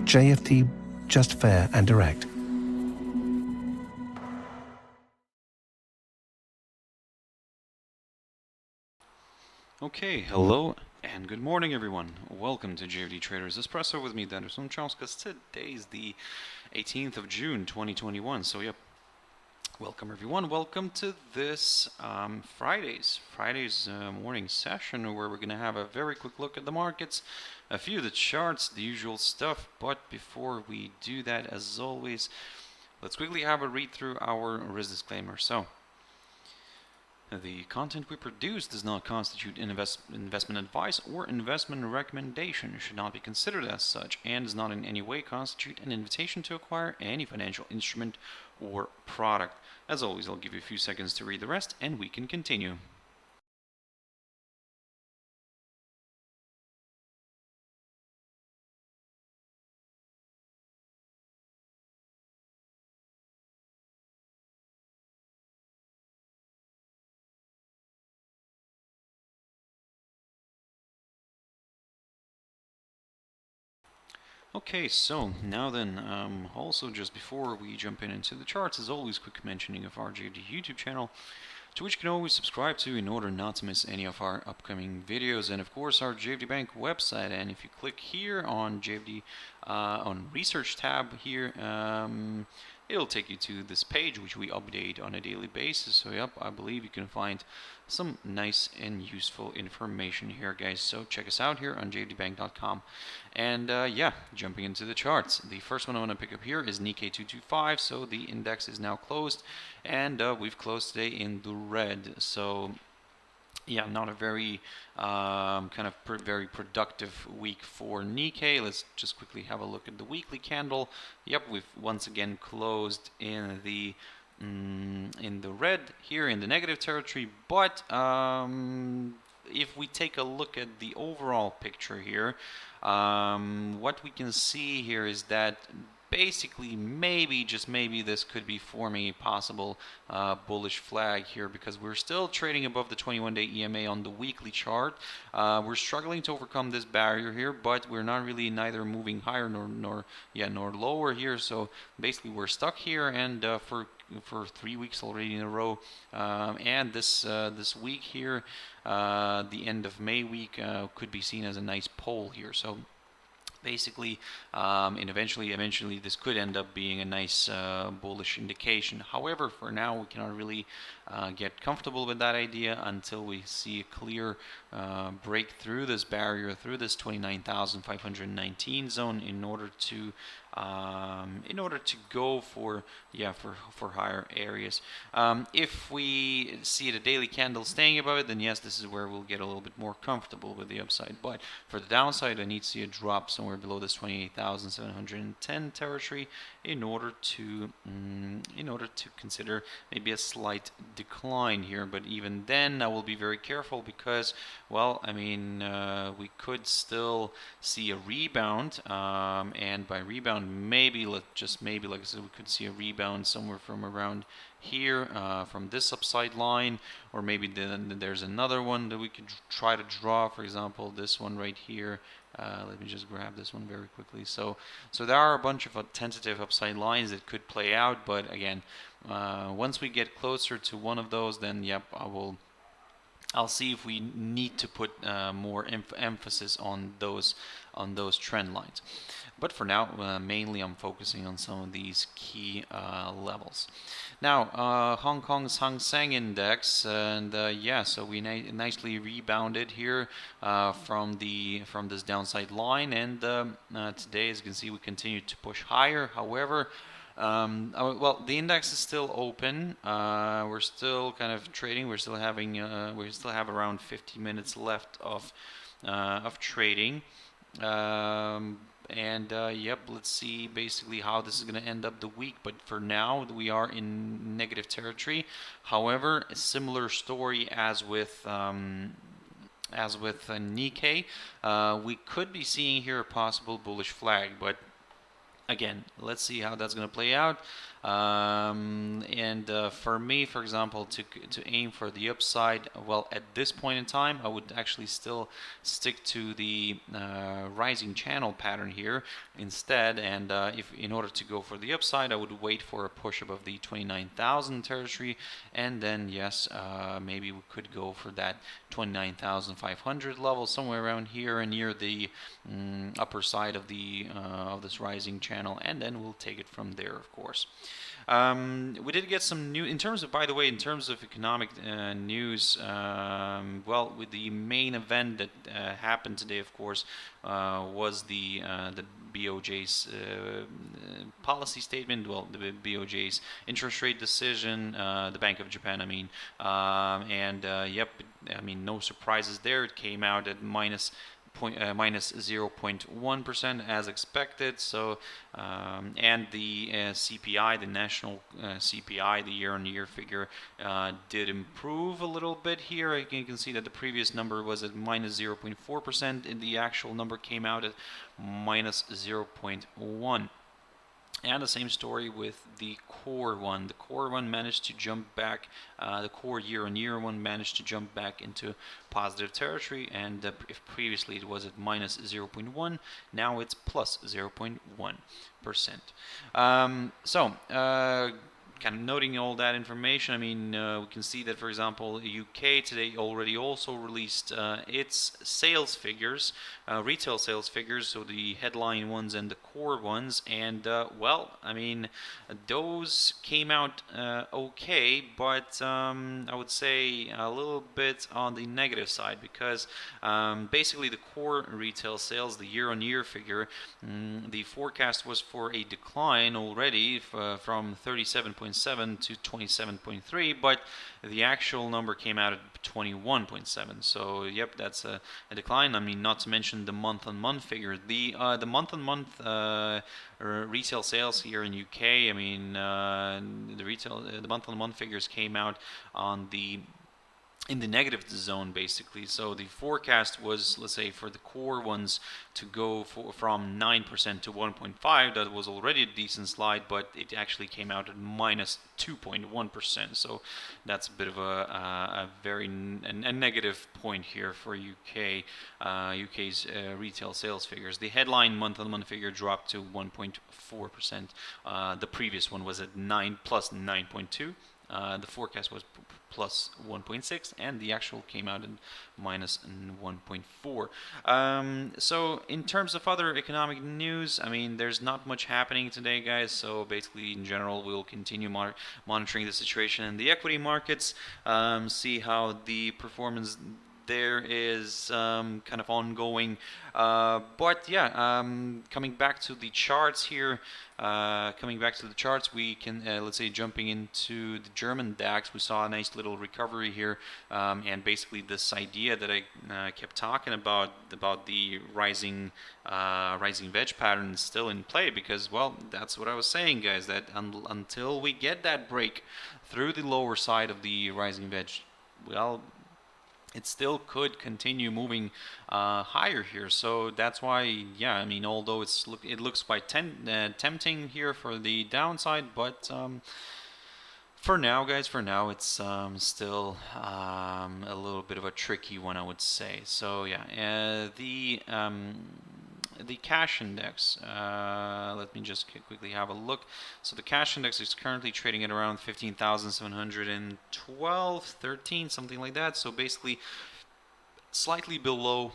JFD, just fair and direct. Okay, hello and good morning everyone. Welcome to JFD Traders Espresso with me, Darius Anucauskas. Today is the 18th of June 2021. So yep, welcome everyone. Welcome to this Friday's morning session where we're going to have a very quick look at the markets, a few of the charts, the usual stuff. But before we do that, as always, let's quickly have a read through our risk disclaimer. So, the content we produce does not constitute investment advice or investment recommendation, should not be considered as such, and does not in any way constitute an invitation to acquire any financial instrument or product. As always, I'll give you a few seconds to read the rest and we can continue. Okay, so now then, also just before we jump into the charts, as always, quick mentioning of our JFD YouTube channel, to which you can always subscribe to in order not to miss any of our upcoming videos, and of course our JFD Bank website. And if you click here on JFD on Research tab here, it'll take you to this page which we update on a daily basis. So yep, I believe you can find some nice and useful information here, guys. So check us out here on jfdbank.com. And yeah, jumping into the charts. The first one I want to pick up here is Nikkei 225. So the index is now closed, and we've closed today in the red. So yeah, not a very very productive week for Nikkei. Let's just quickly have a look at the weekly candle. Yep, we've once again closed in the red here, in the negative territory. But if we take a look at the overall picture here, what we can see here is that basically maybe, just maybe, this could be forming a possible bullish flag here, because we're still trading above the 21-day EMA on the weekly chart. We're struggling to overcome this barrier here, but we're not really neither moving higher nor lower here. So basically we're stuck here, and for 3 weeks already in a row, and this week here, the end of May week, could be seen as a nice pole here. So basically, and eventually this could end up being a nice bullish indication. However, for now we cannot really get comfortable with that idea until we see a clear break through this barrier, through this 29,519 zone, in order to go for higher areas. If we see the daily candle staying above it, then yes, this is where we'll get a little bit more comfortable with the upside. But for the downside, I need to see a drop somewhere below this 28,710 territory in order to consider maybe a slight decline here. But even then, I will be very careful, because, well, I mean, we could still see a rebound, and by rebound, maybe, like I said, we could see a rebound somewhere from around here, from this upside line, or maybe then there's another one that we could try to draw. For example, this one right here. Let me just grab this one very quickly. So there are a bunch of tentative upside lines that could play out, but again, once we get closer to one of those, then yep, I'll see if we need to put more emphasis on those trend lines. But for now, mainly I'm focusing on some of these key levels. Now, Hong Kong's Hang Seng Index, and yeah, so we nicely rebounded here from this downside line, and today, as you can see, we continue to push higher. However, well, the index is still open. We're still kind of trading. We still have around 50 minutes left of trading. Yep, let's see basically how this is going to end up the week. But for now, we are in negative territory. However, a similar story as with Nikkei, we could be seeing here a possible bullish flag, but again, let's see how that's going to play out. For me, for example, to aim for the upside, well, at this point in time, I would actually still stick to the rising channel pattern here instead. And if in order to go for the upside, I would wait for a push above the 29,000 territory, and then yes, maybe we could go for that 29,500 level, somewhere around here and near the upper side of the of this rising channel, and then we'll take it from there, of course. We did get some new, in terms of, by the way, in terms of economic news, well, with the main event that happened today, of course, was the BOJ's policy statement, well, the BOJ's interest rate decision, the Bank of Japan, I mean, yep, I mean, no surprises there. It came out at minus 0.1% as expected. So, and the CPI, the national CPI, the year-on-year figure, did improve a little bit here. You can see that the previous number was at minus 0.4%, and the actual number came out at minus 0.1%. And the same story with the core one. The core one managed to jump back, the core year-on-year one managed to jump back into positive territory, and if previously it was at minus 0.1, now it's plus 0.1%. Kind of noting all that information, I mean, we can see that, for example, UK today already also released its sales figures, retail sales figures, so the headline ones and the core ones, and well, I mean, those came out okay, but I would say a little bit on the negative side, because basically the core retail sales, the year-on-year figure, the forecast was for a decline already from 37.7 to 27.3, but the actual number came out at 21.7. So yep, that's a decline. I mean, not to mention the month-on-month figure. The month-on-month retail sales here in UK. I mean, the month-on-month figures came out on in the negative zone, basically. So the forecast was, let's say, for the core ones to go from 9% to 1.5. That was already a decent slide, but it actually came out at minus 2.1%. So that's a bit of a very negative point here for UK's retail sales figures. The headline month-on-month figure dropped to 1.4%. The previous one was at plus 9.2. The forecast was plus 1.6, and the actual came out at minus 1.4. So in terms of other economic news, I mean, there's not much happening today, guys. So basically, in general, we'll continue monitoring the situation in the equity markets, see how the performance there is kind of ongoing, but yeah, coming back to the charts here, we can let's say jumping into the German DAX, we saw a nice little recovery here, and basically this idea that I kept talking about the rising wedge pattern is still in play, because, well, that's what I was saying, guys, that until we get that break through the lower side of the rising wedge, well, it still could continue moving higher here. So that's why, yeah, I mean, although it looks quite tempting here for the downside, but for now, guys, it's still a little bit of a tricky one, I would say. So yeah, the cash index, let me just quickly have a look. So the cash index is currently trading at around 15,712, 13, something like that. So basically slightly below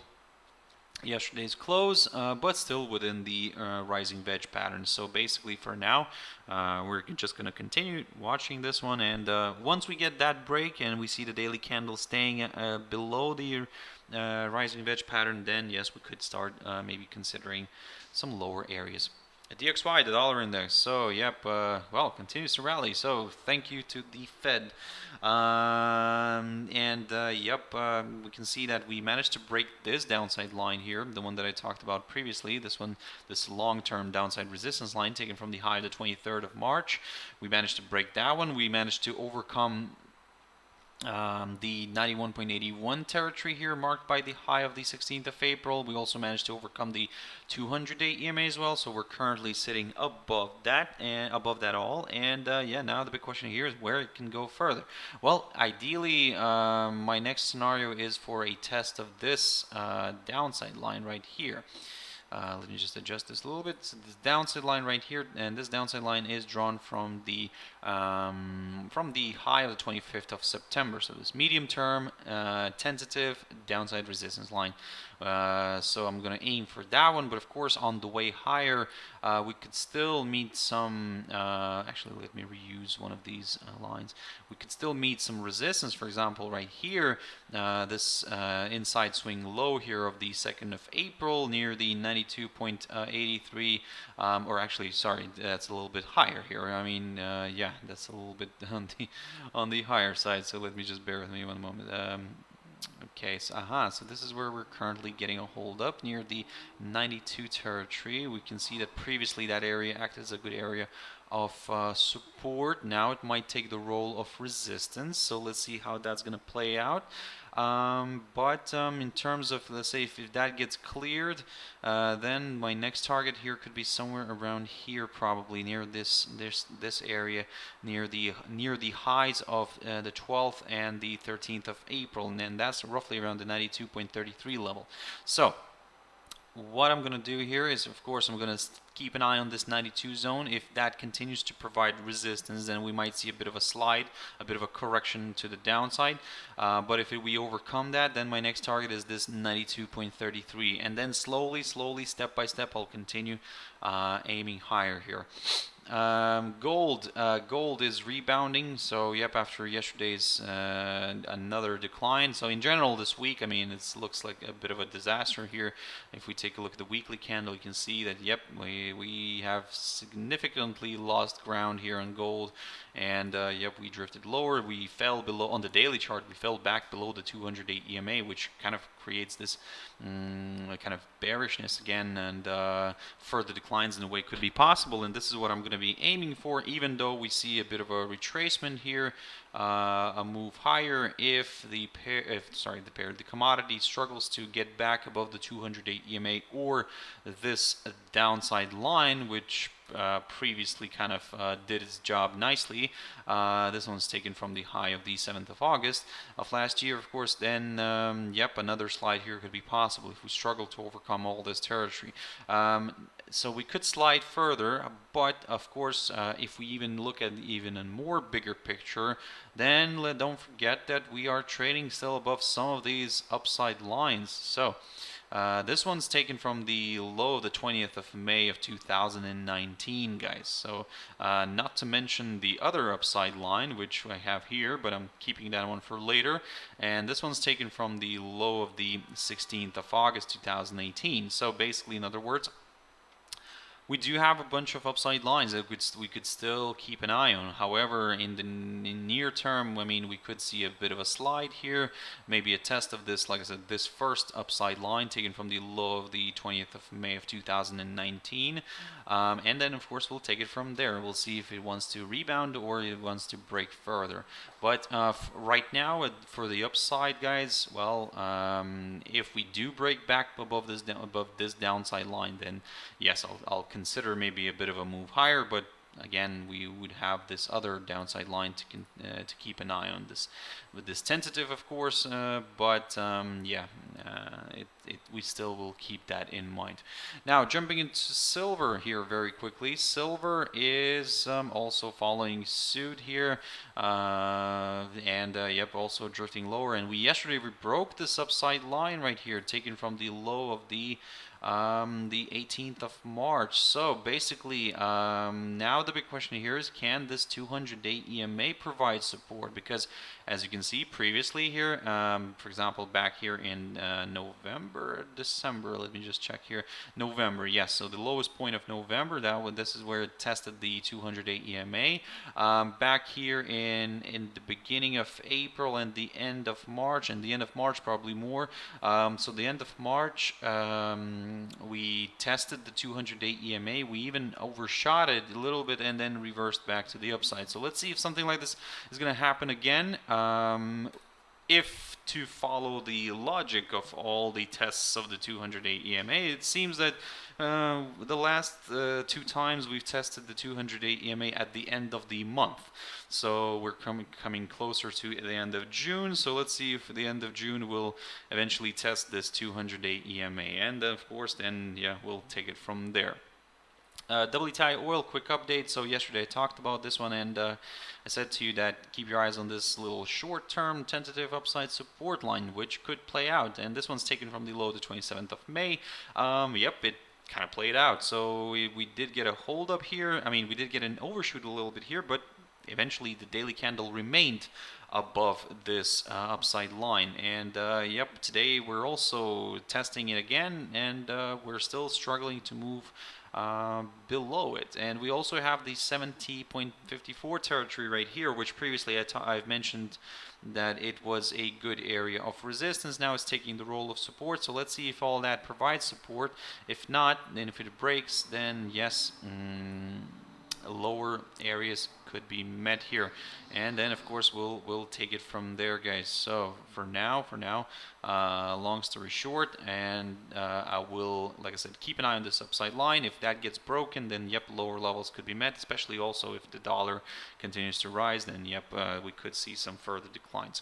yesterday's close, but still within the rising wedge pattern. So basically for now, we're just going to continue watching this one, and once we get that break and we see the daily candle staying below the rising wedge pattern, then yes, we could start maybe considering some lower areas. DXY, the dollar index, so yep, well, continues to rally, so thank you to the Fed. Yep, we can see that we managed to break this downside line here, the one that I talked about previously, this long-term downside resistance line taken from the high of the 23rd of March. We managed to break that one. We managed to overcome the 91.81 territory here, marked by the high of the 16th of April. We also managed to overcome the 200-day EMA as well, so we're currently sitting above that all. And yeah, now the big question here is where it can go further. Well, ideally, my next scenario is for a test of this downside line right here. Let me just adjust this a little bit. So this downside line right here, and this downside line is drawn from the high of the 25th of September. So this medium-term, tentative downside resistance line. So I'm going to aim for that one, but of course on the way higher, we could still meet some. Actually, let me reuse one of these lines. We could still meet some resistance. For example, right here, this inside swing low here of the 2nd of April near the 92.83, or actually, sorry, that's a little bit higher here. I mean, yeah, that's a little bit on the higher side. So let me just bear with me one moment. Okay, so so this is where we're currently getting a hold up near the 92 territory. We can see that previously that area acted as a good area of support. Now it might take the role of resistance, so let's see how that's going to play out. But in terms of, let's say, if that gets cleared, then my next target here could be somewhere around here, probably near this area, near the highs of the 12th and the 13th of April, and then that's roughly around the 92.33 level. So what I'm going to do here is, of course, I'm going to keep an eye on this 92 zone. If that continues to provide resistance, then we might see a bit of a slide, a bit of a correction to the downside. But if we overcome that, then my next target is this 92.33. And then slowly, step by step, I'll continue aiming higher here. Gold is rebounding, so yep, after yesterday's another decline. So in general this week, I mean, it looks like a bit of a disaster here. If we take a look at the weekly candle, you can see that yep, we have significantly lost ground here on gold, and yep, we drifted lower. We fell below on the daily chart. We fell back below the 200-day EMA, which kind of creates this kind of bearishness again, and further declines in a way could be possible. And this is what I'm going to be aiming for, even though we see a bit of a retracement here, a move higher. If the commodity struggles to get back above the 200-day EMA or this downside line, which previously kind of did its job nicely. This one's taken from the high of the 7th of August of last year, of course. Then, yep, another slide here could be possible if we struggle to overcome all this territory. So we could slide further, but of course, if we even look at even a more bigger picture, then don't forget that we are trading still above some of these upside lines. So this one's taken from the low of the 20th of May of 2019, guys. So not to mention the other upside line, which I have here, but I'm keeping that one for later. And this one's taken from the low of the 16th of August 2018. So basically, in other words, we do have a bunch of upside lines that we could still keep an eye on. However, in the near term, I mean, we could see a bit of a slide here, maybe a test of this, like I said, this first upside line taken from the low of the 20th of May of 2019. And then, of course, we'll take it from there. We'll see if it wants to rebound or it wants to break further. But right now, for the upside, guys, well, if we do break back above this downside line, then yes, I'll consider maybe a bit of a move higher, but again, we would have this other downside line to keep an eye on this, with this tentative, of course, but yeah, we still will keep that in mind. Now, jumping into silver here very quickly. Silver is also following suit here, and yep, also drifting lower. And yesterday we broke this upside line right here, taken from the low of the 18th of March. So basically, now the big question here is, can this 200-day EMA provide support? Because as you can see previously here, for example, back here in November, December, let me just check here, November, yes, so the lowest point of November, this is where it tested the 200-day EMA. Back here in the beginning of April and the end of March, probably more. So the end of March, we tested the 200-day EMA. We even overshot it a little bit and then reversed back to the upside. So let's see if something like this is going to happen again. If to follow the logic of all the tests of the 200-day EMA, it seems that the last 2 times we've tested the 200-day EMA at the end of the month. So we're coming closer to the end of June. So let's see if at the end of June we'll eventually test this 200-day EMA. And of course, then, yeah, we'll take it from there. WTI oil, quick update. So yesterday I talked about this one, and I said to you that keep your eyes on this little short-term tentative upside support line, which could play out. And this one's taken from the low, the 27th of May. Yep, it kind of played out. So we did get a hold up here. I mean, we did get an overshoot a little bit here, but eventually the daily candle remained above this upside line. And yep, today we're also testing it again, and we're still struggling to move below it. And we also have the 70.54 territory right here, which previously I've mentioned that it was a good area of resistance. Now it's taking the role of support. So let's see if all that provides support. If not, then if it breaks, then yes, lower areas could be met here, and then of course we'll take it from there, guys. So for now, long story short, and I will, like I said, keep an eye on this upside line. If that gets broken, then yep, lower levels could be met, especially also if the dollar continues to rise, then yep, we could see some further declines.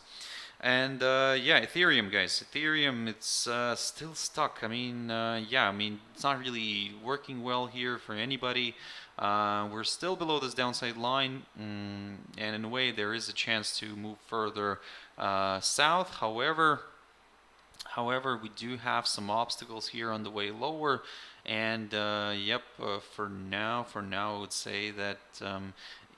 And yeah, Ethereum, guys. Ethereum, it's still stuck. I mean, yeah, I mean, it's not really working well here for anybody. We're still below this downside line, and in a way, there is a chance to move further south. However, we do have some obstacles here on the way lower. And yep, for now, I would say that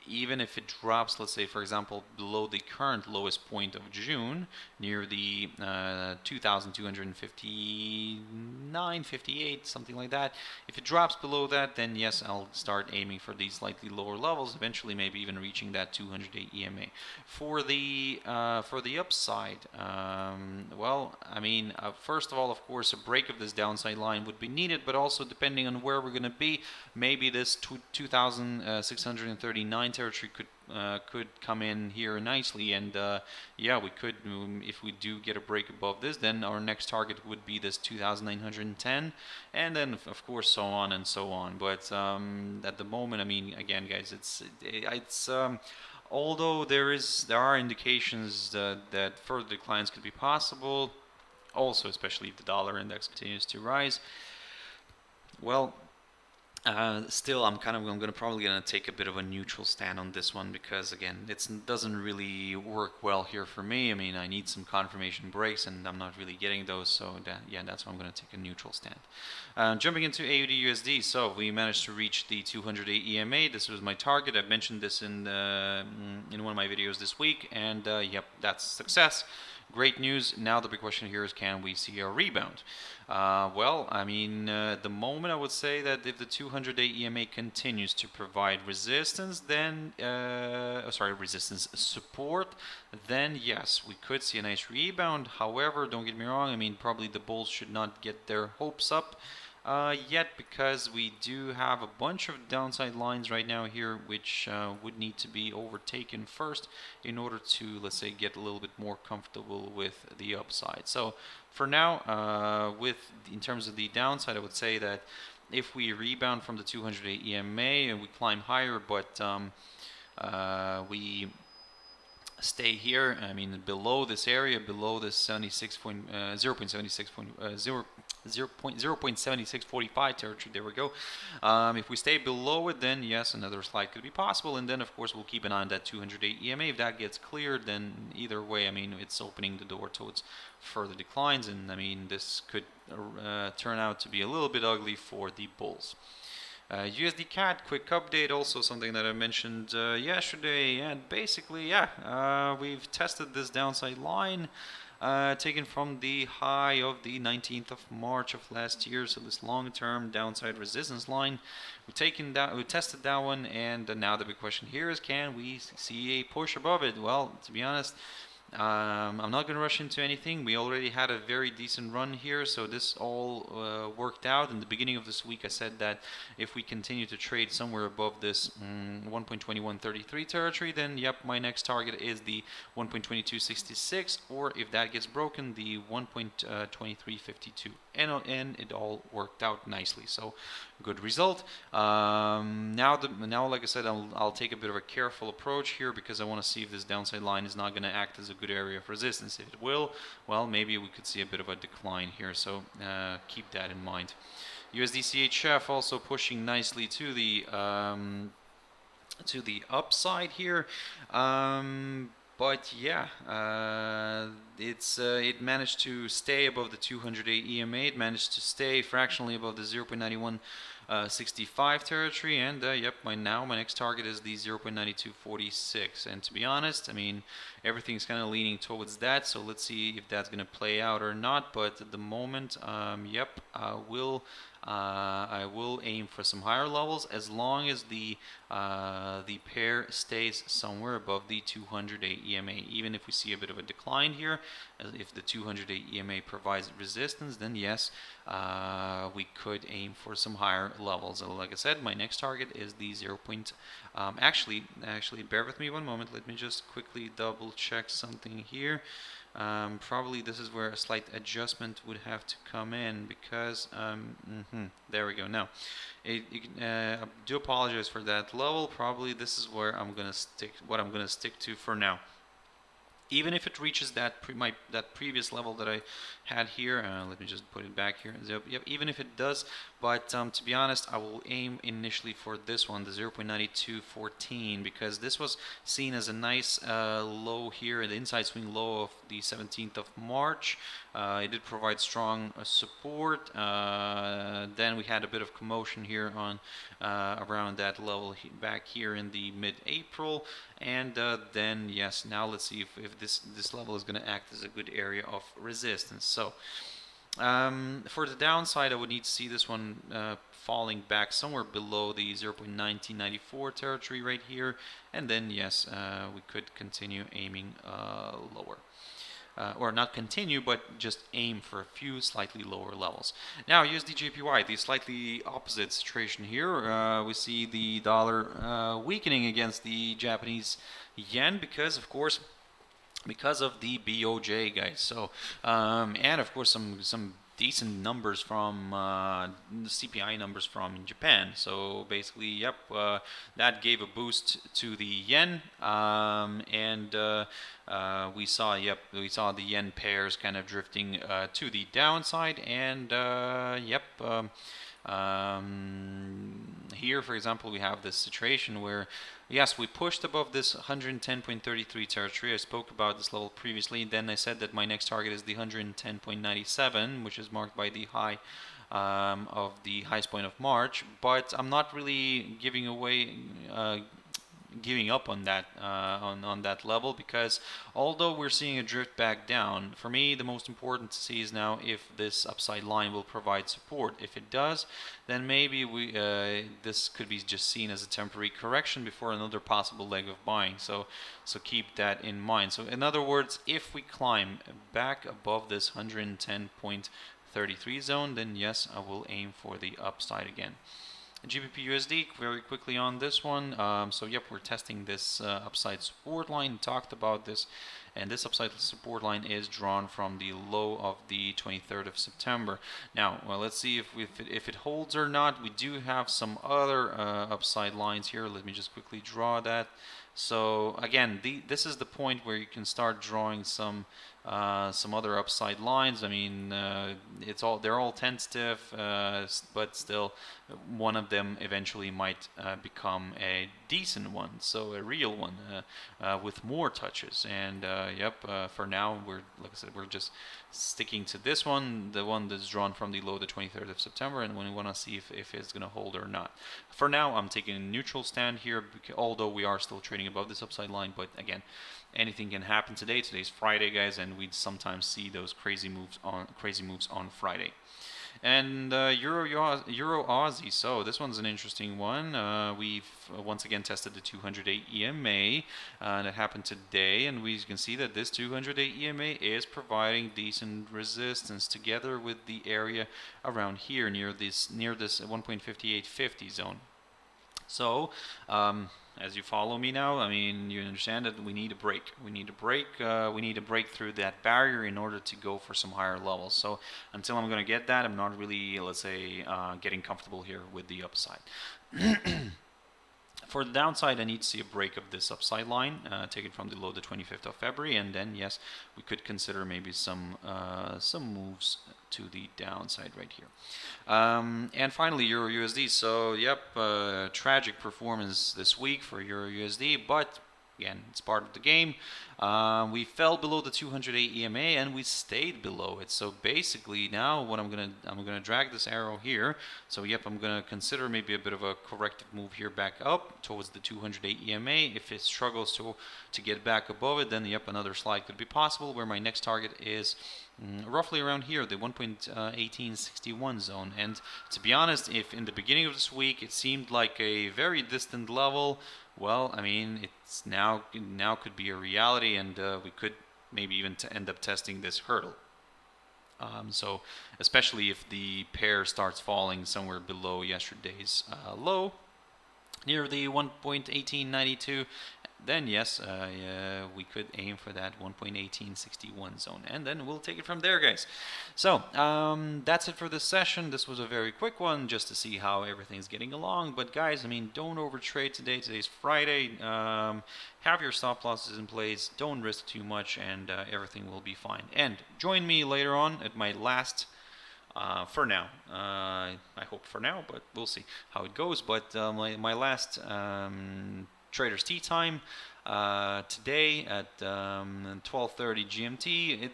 even if it drops, let's say, for example, below the current lowest point of June, near the 2,259.58, something like that, if it drops below that, then yes, I'll start aiming for these slightly lower levels, eventually maybe even reaching that 200-day EMA. For the upside, well, I mean, first of all, of course, a break of this downside line would be needed, but also depending on where we're going to be, maybe this 2,639 territory could come in here nicely, and yeah, we could, if we do get a break above this, then our next target would be this 2,910, and then of course so on and so on. But at the moment, I mean, again, guys, it's although there are indications that further declines could be possible, also especially if the dollar index continues to rise, well, still, I'm probably gonna take a bit of a neutral stand on this one, because again, it doesn't really work well here for me. I mean, I need some confirmation breaks, and I'm not really getting those. So yeah, that's why I'm gonna take a neutral stand. Jumping into AUD/USD, so we managed to reach the 200-day EMA. This was my target. I've mentioned this in one of my videos this week, and yep, that's success. Great news. Now the big question here is, can we see a rebound? Well, I mean, at the moment I would say that if the 200-day EMA continues to provide resistance, then resistance support, then yes, we could see a nice rebound. However, don't get me wrong, I mean, probably the bulls should not get their hopes up yet, because we do have a bunch of downside lines right now here, which would need to be overtaken first in order to, let's say, get a little bit more comfortable with the upside. So for now, in terms of the downside, I would say that if we rebound from the 200-day EMA and we climb higher, but we stay here, I mean, below this area, below this 0.7645 territory, there we go. If we stay below it, then yes, another slide could be possible, and then of course we'll keep an eye on that 200-day EMA. If that gets cleared, then either way, I mean, it's opening the door towards further declines, and I mean, this could turn out to be a little bit ugly for the bulls. USD CAD, quick update, also something that I mentioned yesterday, and basically, yeah, we've tested this downside line taken from the high of the 19th of March of last year, so this long-term downside resistance line. We tested that one, and now the big question here is, can we see a push above it? Well, to be honest, I'm not going to rush into anything. We already had a very decent run here, so this all worked out. In the beginning of this week, I said that if we continue to trade somewhere above this 1.2133 territory, then yep, my next target is the 1.2266, or if that gets broken, the 1.2352. And it all worked out nicely, so good result. Now, like I said, I'll take a bit of a careful approach here because I want to see if this downside line is not going to act as a good area of resistance. If it will, well, maybe we could see a bit of a decline here, so keep that in mind. USD CHF also pushing nicely to the upside here. But yeah, it managed to stay above the 200-day EMA. It managed to stay fractionally above the 0.9165 territory, and yep, my next target is the 0.9246. And to be honest, I mean, everything's kind of leaning towards that. So let's see if that's going to play out or not. But at the moment, yep, I will aim for some higher levels as long as the pair stays somewhere above the 200-day EMA. Even if we see a bit of a decline here, if the 200-day EMA provides resistance, then yes, we could aim for some higher levels. Like I said, my next target is the 0. Actually, bear with me one moment. Let me just quickly double check something here. Probably this is where a slight adjustment would have to come in because there we go. Now, I do apologize for that level. Probably this is where I'm gonna stick. What I'm gonna stick to for now. Even if it reaches that previous level that I had here, let me just put it back here. Yep, even if it does, but to be honest, I will aim initially for this one, the 0.9214, because this was seen as a nice low here, the inside swing low of the 17th of March. It did provide strong support. Then we had a bit of commotion here on around that level back here in the mid-April, and then yes, now let's see if this level is going to act as a good area of resistance. So for the downside, I would need to see this one falling back somewhere below the 0.1994 territory right here, and then yes, we could continue aiming lower. Or not continue, but just aim for a few slightly lower levels. Now, USD JPY, the slightly opposite situation here. We see the dollar weakening against the Japanese yen because, of course, because of the BOJ, guys. So, and of course, some decent numbers from CPI numbers from Japan. So basically, yep, that gave a boost to the yen, and we saw the yen pairs kind of drifting to the downside, and yep. Here, for example, we have this situation where, yes, we pushed above this 110.33 territory. I spoke about this level previously. Then I said that my next target is the 110.97, which is marked by the high of the highest point of March. But I'm not really giving up on that on that level, because although we're seeing a drift back down, for me the most important to see is now if this upside line will provide support. If it does, then maybe this could be just seen as a temporary correction before another possible leg of buying. So keep that in mind. So in other words, if we climb back above this 110.33 zone, then yes, I will aim for the upside again. GBP USD, very quickly on this one. So yep, we're testing this upside support line. Talked about this, and this upside support line is drawn from the low of the 23rd of September. Now, well, let's see if it holds or not. We do have some other upside lines here. Let me just quickly draw that. So again, this is the point where you can start drawing some other upside lines. I mean, they're all tentative, but still, one of them eventually might become a decent one, so a real one with more touches. And yep, for now, like I said, we're just sticking to this one, the one that's drawn from the low, the 23rd of September, and we want to see if it's going to hold or not. For now, I'm taking a neutral stand here, although we are still trading above this upside line. But again, anything can happen today. Today's Friday, guys, and we'd sometimes see those crazy moves on Friday. And Euro Aussie. So this one's an interesting one. We've once again tested the 208 EMA. That happened today, and we can see that this 208 EMA is providing decent resistance together with the area around here near this 1.5850 zone. So, as you follow me now, I mean, you understand that we need a break. We need a break. We need to break through that barrier in order to go for some higher levels. So, until I'm going to get that, I'm not really, let's say, getting comfortable here with the upside. For the downside, I need to see a break of this upside line, take it from the low the 25th of February, and then yes, we could consider maybe some moves to the downside right here. And finally, EURUSD. So yep, tragic performance this week for EURUSD, but again, it's part of the game. We fell below the 208 EMA and we stayed below it. So basically now what I'm gonna drag this arrow here. So yep, I'm gonna consider maybe a bit of a corrective move here back up towards the 208 EMA. If it struggles to get back above it, then yep, another slide could be possible, where my next target is roughly around here, the 1.1861 zone. And to be honest, if in the beginning of this week it seemed like a very distant level, well, I mean, it's now could be a reality, and we could maybe even end up testing this hurdle. So especially if the pair starts falling somewhere below yesterday's low, near the 1.1892, then yes, we could aim for that 1.1861 zone, and then we'll take it from there, guys. So that's it for this session. This was a very quick one, just to see how everything's getting along. But guys, I mean, don't overtrade today. Today's Friday. Have your stop losses in place. Don't risk too much, and everything will be fine. And join me later on at my last. For now, I hope for now, but we'll see how it goes. But my last Traders Tea Time today at 12:30 GMT.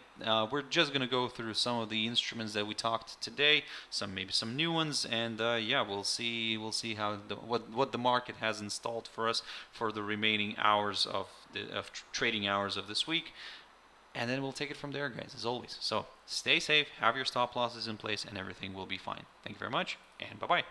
We're just gonna go through some of the instruments that we talked today, maybe some new ones, and yeah, we'll see how what the market has installed for us for the remaining hours of trading hours of this week. And then we'll take it from there, guys, as always. So stay safe, have your stop losses in place, and everything will be fine. Thank you very much, and bye-bye.